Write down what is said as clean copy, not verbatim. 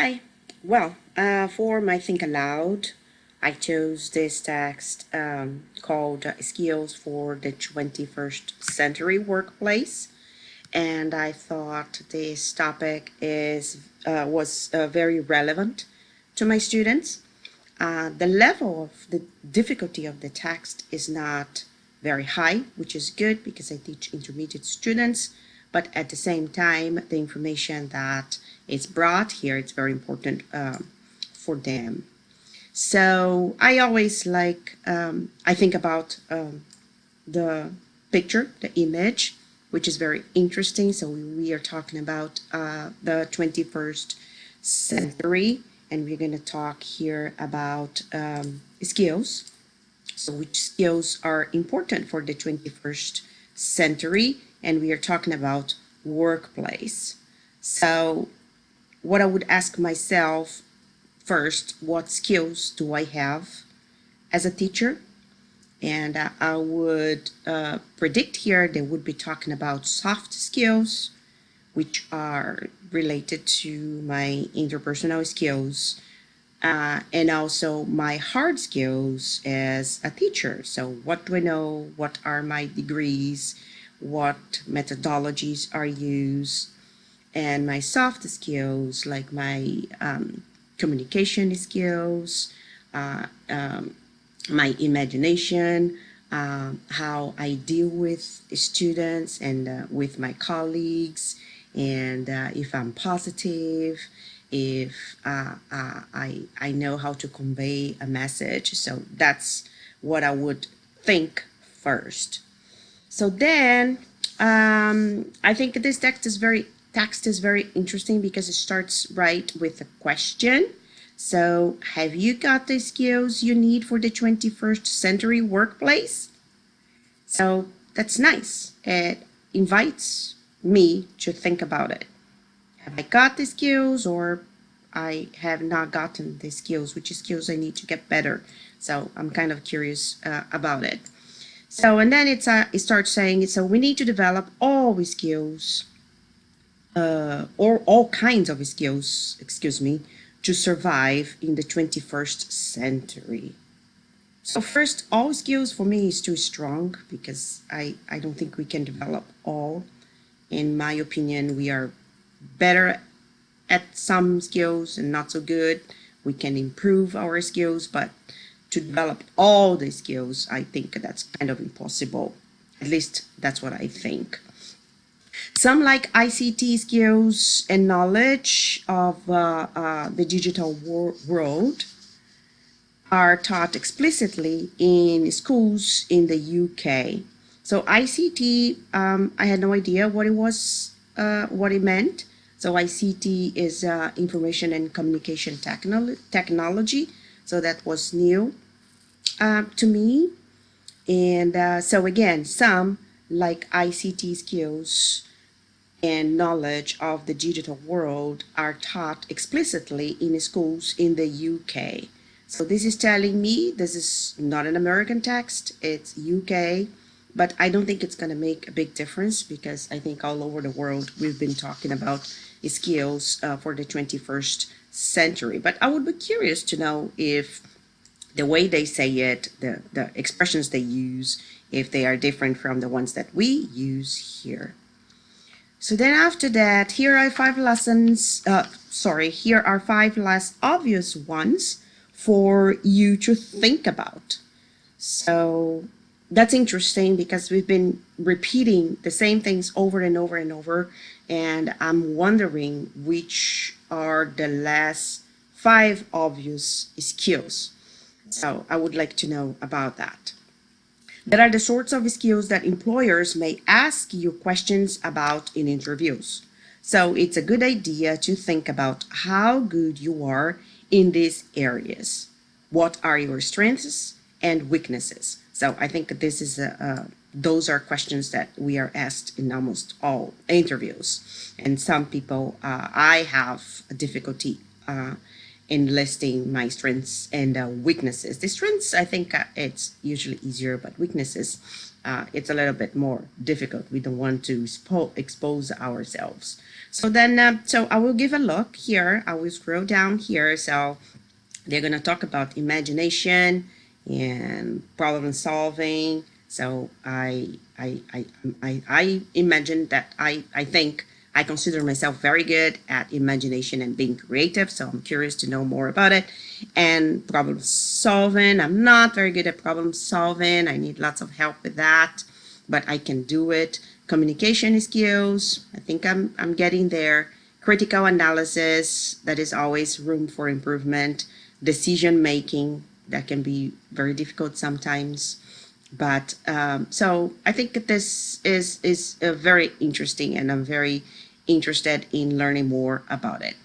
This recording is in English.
Hi. Well, for my Think Aloud, I chose this text called Skills for the 21st Century Workplace. And I thought this topic was very relevant to my students. The level of the difficulty of the text is not very high, which is good because I teach intermediate students, but at the same time, the information that is brought here, it's very important for them. So I always I think about the picture, the image, which is very interesting. So we are talking about the 21st century, and we're going to talk here about skills. So which skills are important for the 21st century, and we are talking about workplace. So what I would ask myself first, what skills do I have as a teacher? And I would predict here they would be talking about soft skills, which are related to my interpersonal skills, and also my hard skills as a teacher. So what do I know? What are my degrees? What methodologies are used? And my soft skills, like my communication skills, my imagination, how I deal with students and with my colleagues, and if I'm positive, if I know how to convey a message. So that's what I would think first. So then I think this text is very interesting because it starts right with a question. So have you got the skills you need for the 21st century workplace? So that's nice. It invites me to think about it. Have I got the skills, or I have not gotten the skills? Which skills I need to get better? So I'm kind of curious about it. So, and then it starts saying, so we need to develop all the skills, or all kinds of skills, excuse me, to survive in the 21st century. So first, all skills for me is too strong because I don't think we can develop all. In my opinion, we are better at some skills and not so good. We can improve our skills, but to develop all the skills, I think that's kind of impossible. At least that's what I think. Some like ICT skills and knowledge of the digital world are taught explicitly in schools in the UK. So ICT, I had no idea what it was, what it meant. So ICT is information and communication technology. So that was new to me. And so again, some like ICT skills and knowledge of the digital world are taught explicitly in schools in the UK. So this is telling me this is not an American text, it's UK, but I don't think it's going to make a big difference because I think all over the world we've been talking about skills for the 21st century. But I would be curious to know if the way they say it, the expressions they use, if they are different from the ones that we use here. So then after that, here are five less obvious ones for you to think about. So that's interesting because we've been repeating the same things over and over and over, and I'm wondering which are the last five obvious skills. So I would like to know about that. That are the sorts of skills that employers may ask you questions about in interviews. So it's a good idea to think about how good you are in these areas. What are your strengths and weaknesses? So I think this is those are questions that we are asked in almost all interviews. And some people, I have a difficulty in listing my strengths and weaknesses. The strengths, I think it's usually easier, but weaknesses, it's a little bit more difficult. We don't want to expose ourselves. So then, so I will give a look here. I will scroll down here. So they're going to talk about imagination and problem solving. So I imagine that I think I consider myself very good at imagination and being creative. So I'm curious to know more about it. And problem solving, I'm not very good at problem solving. I need lots of help with that, but I can do it. Communication skills, I think I'm getting there. Critical analysis, that is always room for improvement. Decision making, that can be very difficult sometimes. But so I think this is very interesting, and I'm very interested in learning more about it.